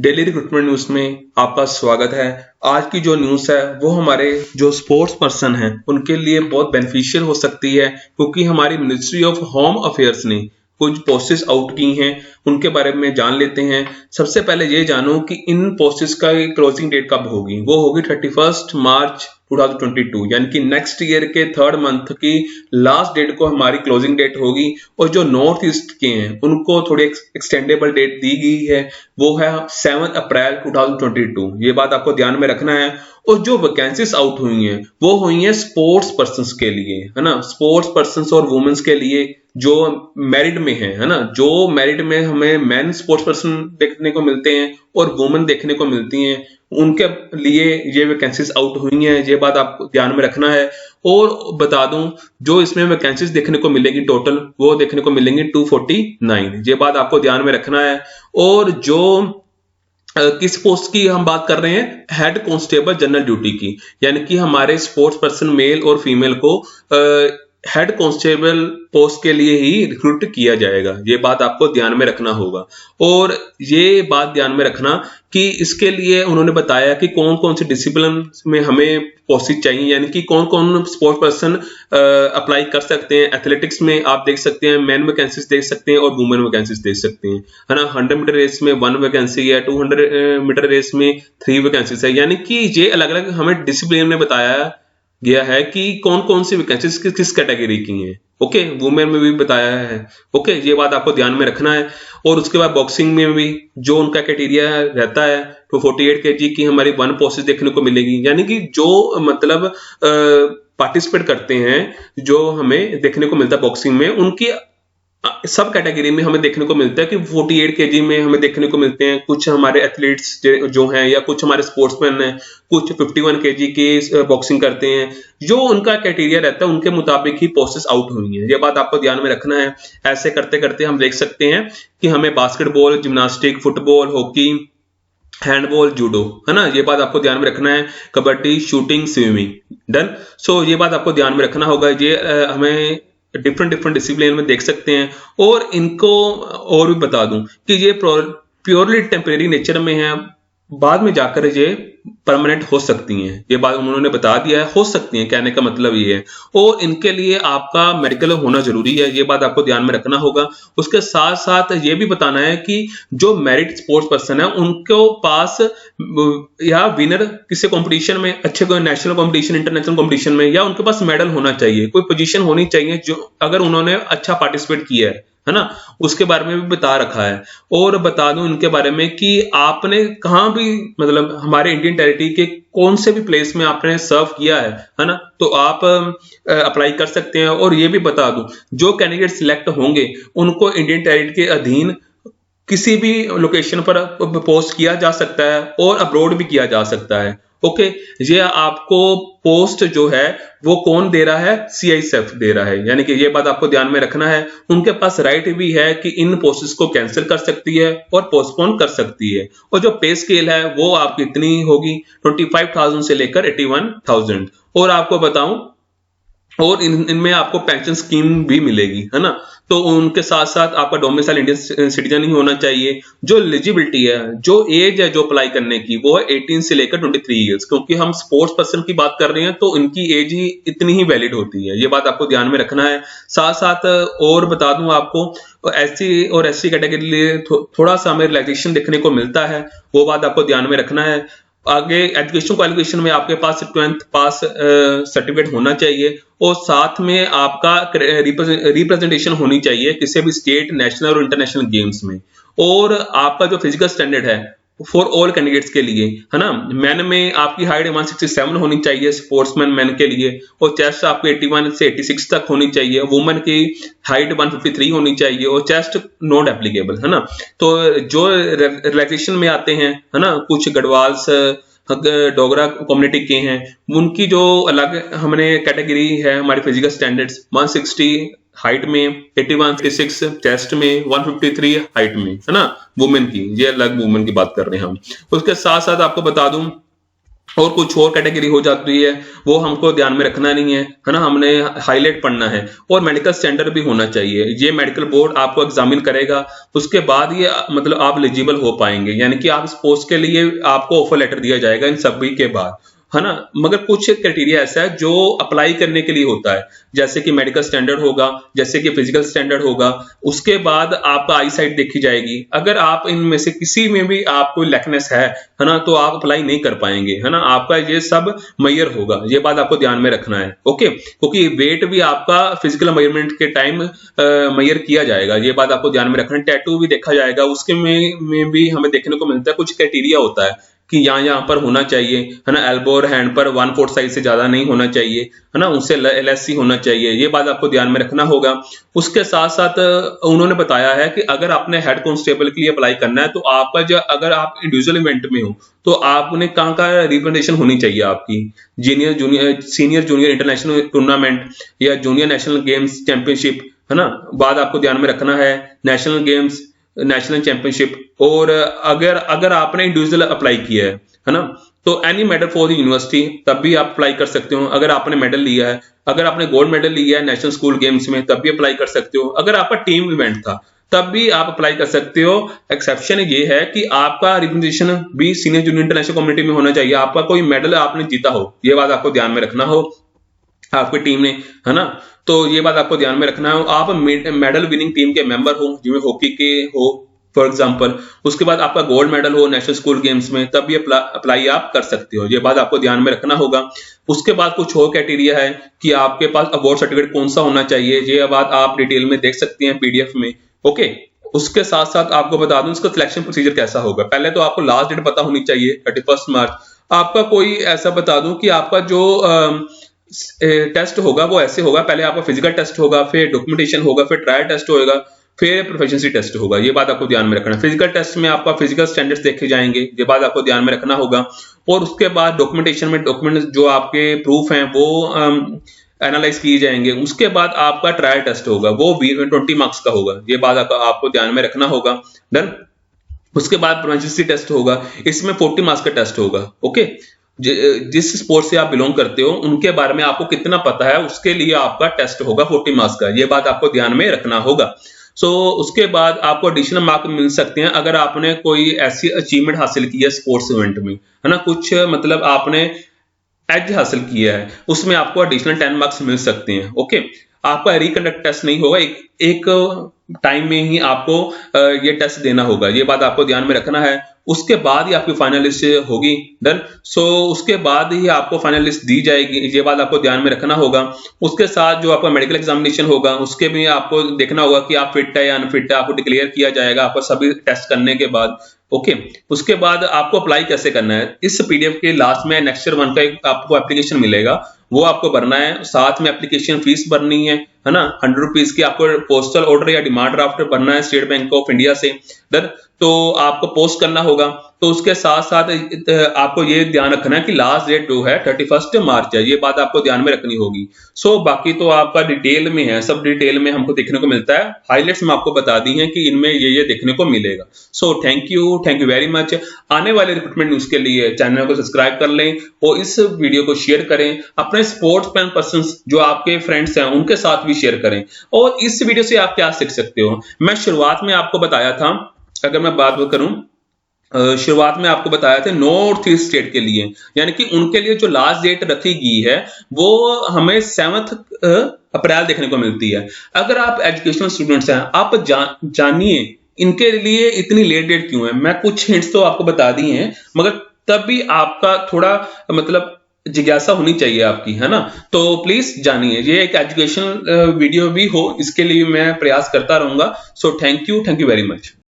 Daily recruitment news में आपका स्वागत है। आज की जो न्यूज है वो हमारे जो स्पोर्ट्स पर्सन हैं उनके लिए बहुत बेनिफिशियल हो सकती है, क्योंकि हमारी मिनिस्ट्री ऑफ होम अफेयर्स ने कुछ पोस्टेस आउट की हैं। उनके बारे में जान लेते हैं। सबसे पहले ये जानो कि इन पोस्टेस का क्लोजिंग डेट कब होगी। वो होगी 31 मार्च 2022, यानी कि नेक्स्ट ईयर के थर्ड मंथ की लास्ट डेट को हमारी क्लोजिंग डेट होगी। और जो नॉर्थ ईस्ट के हैं उनको थोड़ी एक्सटेंडेबल डेट दी गई है, वो है 7 अप्रैल 2022। ये बात आपको ध्यान में रखना है। और जो वैकेंसीज आउट हुई हैं वो हुई हैं स्पोर्ट्स पर्सन्स के लिए, है ना। स्पोर्ट्स पर्सन्स और वुमेन्स के लिए जो मैरिड में है ना। जो मैरिड में हमें मैन स्पोर्ट्स पर्सन देखने को मिलते हैं और वुमेन देखने को मिलती हैं, उनके लिए ये वैकेंसीज आउट हुई हैं। ये बात आपको ध्यान में रखना है। और बता दूं, जो इसमें वैकेंसीज देखने को मिलेगी टोटल, वो देखने को मिलेंगी 249। ये बात आपको ध्यान में रखना है। और जो किस पोस्ट की हम बात कर रहे हैं, हेड कांस्टेबल जनरल ड्यूटी की, यानी कि हमारे स्पोर्ट्स पर्सन मेल और फीमेल को हेड कांस्टेबल पोस्ट के लिए ही रिक्रूट किया जाएगा। ये बात आपको ध्यान में रखना होगा। और ये बात ध्यान में रखना कि इसके लिए उन्होंने बताया कि कौन कौन से डिसिप्लिन में हमें पोस्ट चाहिए, यानी कि कौन कौन स्पोर्ट्स पर्सन अप्लाई कर सकते हैं। एथलेटिक्स में आप देख सकते हैं मैन वैकेंसीज देख सकते हैं और वुमेन वैकेंसीज देख सकते हैं, है ना। 100 मीटर रेस में 1 वैकेंसी है, 200 मीटर रेस में 3 वैकेंसीज है। यानी कि ये अलग अलग हमें डिसिप्लिन में बताया गया है कि कौन कौन सी वैकेंसीज किस कैटेगरी की हैं। ओके, वुमेन में भी बताया है। ओके, ये बात आपको ध्यान में रखना है। और उसके बाद बॉक्सिंग में भी जो उनका क्राइटेरिया रहता है, तो 48 kg की हमारी 1 पोस्ट देखने को मिलेगी। यानी कि जो मतलब पार्टिसिपेट करते हैं, जो हमें देखने को मिलता है बॉक्सिंग में, उनकी सब कैटेगरी में हमें देखने को मिलता है कि 48 kg में हमें देखने को मिलते हैं। कुछ हमारे एथलीट्स जो हैं या कुछ हमारे स्पोर्ट्समैन हैं, कुछ 51 kg की बॉक्सिंग करते हैं। जो उनका क्राइटेरिया रहता है उनके मुताबिक ही पोस्टेस आउट हुई हैं। ये बात आपको ध्यान में रखना है। ऐसे करते करते हम देख सकते हैं कि हमें basketball, gymnastic, football, hockey, handball, judo, है ना। ये बात आपको ध्यान में रखना है। Kabaddi, shooting, swimming, done. So ये बात आपको ध्यान में रखना होगा। ये हमें डिफरेंट डिसिप्लिन में देख सकते हैं। और इनको और भी बता दूं कि ये प्योरली टेम्परेरी नेचर में है, बाद में जाकर ये परमानेंट हो सकती हैं। ये बात उन्होंने बता दिया है, हो सकती हैं, कहने का मतलब ये है। और इनके लिए आपका मेडिकल होना जरूरी है। ये बात आपको ध्यान में रखना होगा। उसके साथ साथ ये भी बताना है कि जो मैरिड स्पोर्ट्स पर्सन है उनको पास या विनर किसी कंपटीशन में, अच्छे कोई नेशनल कंपटीशन, इंटरनेशनल कंपटीशन में, या उनके पास मेडल होना चाहिए, कोई पोजीशन होनी चाहिए जो अगर उन्होंने अच्छा पार्टिसिपेट किया है ना। उसके बारे में भी बता रखा है। और बता दूं इनके बारे में कि आपने कहाँ भी, मतलब हमारे इंडियन टेरिटरी के कौन से भी प्लेस में आपने सर्व किया है ना, तो आप अप्लाई कर सकते हैं। और ये भी बता दूं, जो कैंडिडेट सिलेक्ट होंगे उनको इंडियन टेरिटरी के अधीन किसी भी लोकेशन पर पोस्ट किया जा सकता है और अब्रॉड भी किया जा सकता है। ओके, ये आपको पोस्ट जो है वो कौन दे रहा है, CISF दे रहा है। यानी कि ये बात आपको ध्यान में रखना है। उनके पास राइट भी है कि इन पोस्ट्स को कैंसिल कर सकती है और पोस्टपोन कर सकती है। और जो पे स्केल है वो आपकी इतनी होगी, 25,000 से लेकर 81,000। और आपको बताऊं, और इनमें आपको पेंशन स्कीम भी मिलेगी, है ना। तो उनके साथ साथ आपका डोमिसाइल इंडियन सिटीजन ही होना चाहिए। जो एलिजिबिलिटी है, जो एज है जो अप्लाई करने की, वो है 18 से लेकर 23 ईयर्स। क्योंकि हम स्पोर्ट्स पर्सन की बात कर रहे हैं तो इनकी एज ही इतनी ही वैलिड होती है। ये बात आपको ध्यान में रखना है। साथ साथ और बता दूं आपको, SC और SC कैटेगरी के लिए थोड़ा सा हमें रिलैक्सेशन देखने को मिलता है। वो बात आपको ध्यान में रखना है। आगे एजुकेशन क्वालिफिकेशन में आपके पास 12th पास सर्टिफिकेट होना चाहिए। और साथ में आपका रिप्रेजेंटेशन होनी चाहिए किसी भी स्टेट, नेशनल और इंटरनेशनल गेम्स में। और आपका जो फिजिकल स्टैंडर्ड है फॉर ऑल कैंडिडेट्स के लिए, है ना। मैन में आपकी हाइट 167 होनी चाहिए स्पोर्ट्समैन मैन के लिए, और चेस्ट आपको 81 से 86 तक होनी चाहिए। वुमेन की हाइट 153 होनी चाहिए और चेस्ट नॉट एप्लीकेबल, है ना। तो जो रिलैक्सेशन में आते हैं, है ना, कुछ गढ़वाल्स, डोगरा कम्युनिटी के हैं, उनकी जो अलग हमने कैटेगरी है, हमारी फिजिकल स्टैंडर्ड्स 160 हाइट में, 81 चेस्ट में, 153 हाइट में, है ना, वुमेन की। ये अलग वुमेन की बात कर रहे हैं हम। उसके साथ साथ आपको बता दूं और कुछ और कैटेगरी हो जाती है, वो हमको ध्यान में रखना नहीं है ना, हमने हाईलाइट पढ़ना है। और मेडिकल स्टैंडर्ड भी होना चाहिए, ये मेडिकल बोर्ड आपको एग्जामिन करेगा, उसके बाद ये मतलब आप एलिजिबल हो पाएंगे, यानी कि आप इस पोस्ट के लिए आपको ऑफर लेटर दिया जाएगा इन सभी के बाद, है ना। मगर कुछ क्राइटेरिया ऐसा है जो अप्लाई करने के लिए होता है, जैसे कि मेडिकल स्टैंडर्ड होगा, जैसे कि फिजिकल स्टैंडर्ड होगा, उसके बाद आपका आई साइट देखी जाएगी। अगर आप इनमें से किसी में भी आपको लैकनेस है ना, तो आप अप्लाई नहीं कर पाएंगे, है ना। आपका ये सब मैयर होगा, ये बात आपको ध्यान में रखना है, ओके। क्योंकि वेट भी आपका फिजिकल मेजरमेंट के टाइम मैयर किया जाएगा, ये बात आपको ध्यान में रखना है। टैटू भी देखा जाएगा, उसके में भी हमें देखने को मिलता है कुछ क्राइटेरिया होता है कि यहाँ पर होना चाहिए, है ना। एल्बो और हैंड पर 1/4 साइज से ज्यादा नहीं होना चाहिए, है ना, उससे लेस ही होना चाहिए, ये बात आपको ध्यान में रखना होगा। उसके साथ साथ उन्होंने बताया है कि अगर आपने हेड कांस्टेबल के लिए अप्लाई करना है, तो आपका जो अगर आप इंडिविजुअल इवेंट में हो, तो आपने कहाँ का रिप्रेजेंटेशन होनी चाहिए आपकी, सीनियर जूनियर इंटरनेशनल टूर्नामेंट या जूनियर नेशनल गेम्स चैंपियनशिप, है ना, बात आपको ध्यान में रखना है। नेशनल गेम्स, नेशनल चैंपियनशिप, और अगर अगर आपने इंडिविजुअल अप्लाई किया है ना, तो any medal for the university, तब भी आप अप्लाई कर सकते हो। अगर आपने मेडल लिया है, अगर आपने गोल्ड मेडल लिया है नेशनल स्कूल गेम्स में, तब भी अप्लाई कर सकते हो। अगर आपका टीम इवेंट था, तब भी आप अप्लाई कर सकते हो। एक्सेप्शन ये है कि आपका रिप्रेजेंटेशन भी सीनियर जूनियर इंटरनेशनल कम्युनिटी में होना चाहिए, आपका कोई मेडल आपने जीता हो, ये बात आपको ध्यान में रखना हो आपकी टीम ने, है ना। तो ये बात आपको ध्यान में रखना है। आप मेडल विनिंग टीम के मेंबर हो, जिसमें हॉकी के हो फॉर एग्जांपल, उसके बाद आपका गोल्ड मेडल हो नेशनल स्कूल गेम्स में, तब भी अप्लाई आप कर सकते हो, ये बात आपको ध्यान में रखना होगा। उसके बाद कुछ और क्राइटेरिया है कि आपके पास अवार्ड सर्टिफिकेट कौन सा होना चाहिए, ये बात आप डिटेल में देख सकते हैं पीडीएफ में, ओके। उसके साथ साथ आपको बता दूं इसका सिलेक्शन प्रोसीजर कैसा होगा। पहले तो आपको लास्ट डेट पता होनी चाहिए 31 मार्च। आपका कोई ऐसा बता दूं कि आपका जो टेस्ट होगा वो ऐसे होगा, पहले आपका फिजिकल टेस्ट होगा, फिर डॉक्यूमेंटेशन होगा, फिर ट्रायल टेस्ट होगा, फिर प्रोफिशिएंसी टेस्ट होगा, ये बात आपको ध्यान में रखना है। फिजिकल टेस्ट में आपका फिजिकल स्टैंडर्ड्स देखे जाएंगे, ये बात आपको ध्यान में रखना होगा। और उसके बाद डॉक्यूमेंटेशन में डॉक्यूमेंट जो आपके प्रूफ हैं वो एनालाइज किए जाएंगे। उसके बाद आपका ट्रायल टेस्ट होगा, वो 20 मार्क्स का होगा, ये बात आपको ध्यान में रखना होगा। डन। उसके बाद प्रोफिशिएंसी टेस्ट होगा, इसमें 40 मार्क्स का टेस्ट होगा, ओके। जिस स्पोर्ट से आप बिलोंग करते हो उनके बारे में आपको कितना पता है, उसके लिए आपका टेस्ट होगा 40 मार्क्स का, ये बात आपको ध्यान में रखना होगा। उसके बाद आपको एडिशनल मार्क मिल सकते हैं अगर आपने कोई ऐसी अचीवमेंट हासिल की है स्पोर्ट्स इवेंट में, है ना, कुछ मतलब आपने एज हासिल किया है, उसमें आपको एडिशनल 10 मार्क्स मिल सकते हैं, ओके। आपका रिकंडक्ट टेस्ट नहीं होगा, एक टाइम में ही आपको ये टेस्ट देना होगा, ये बात आपको ध्यान में रखना है। उसके बाद ही आपकी फाइनल लिस्ट होगी। डन। उसके बाद ही आपको फाइनल लिस्ट दी जाएगी, ये बात आपको ध्यान में रखना होगा। उसके साथ जो आपका मेडिकल एग्जामिनेशन होगा, उसके भी आपको देखना होगा कि आप फिट है या अनफिट है, आपको डिक्लेयर किया जाएगा आपको सभी टेस्ट करने के बाद, ओके। उसके बाद आपको अप्लाई कैसे करना है, इस पीडीएफ के लास्ट में नेक्स्ट ईयर 1 का एक आपको एप्लीकेशन मिलेगा, वो आपको भरना है। साथ में एप्लीकेशन फीस भरनी है ना, 100 रुपीज की। आपको पोस्टल ऑर्डर या डिमांड ड्राफ्ट भरना है स्टेट बैंक ऑफ इंडिया से, तो आपको पोस्ट करना होगा। तो उसके साथ साथ आपको ये ध्यान रखना है कि लास्ट डेट जो है 31 मार्च है, ये बात आपको ध्यान में रखनी होगी। बाकी तो आपका डिटेल में है, सब डिटेल में हमको देखने को मिलता है। हाईलाइट्स में आपको बता दी हैं कि इनमें ये देखने को मिलेगा। Thank you very much. आने वाले रिक्रूटमेंट न्यूज के लिए चैनल को सब्सक्राइब कर लें और इस वीडियो को शेयर करें, अपने स्पोर्ट्स पर्सन जो आपके फ्रेंड्स हैं उनके साथ भी शेयर करें। और इस वीडियो से आप क्या सीख सकते हो, मैं शुरुआत में आपको बताया था, अगर मैं बात करूं शुरुआत में आपको बताया था नॉर्थ ईस्ट स्टेट के लिए, यानी कि उनके लिए जो लास्ट डेट रखी गई है वो हमें 7 अप्रैल देखने को मिलती है। अगर आप एजुकेशनल स्टूडेंट्स हैं, आप जानिए इनके लिए इतनी लेट डेट क्यों है। मैं कुछ हिंट्स तो आपको बता दी हैं, मगर तब भी आपका थोड़ा मतलब जिज्ञासा होनी चाहिए आपकी, है ना। तो प्लीज जानिए, ये एक एजुकेशनल वीडियो भी हो, इसके लिए मैं प्रयास करता रहूंगा। Thank you very much.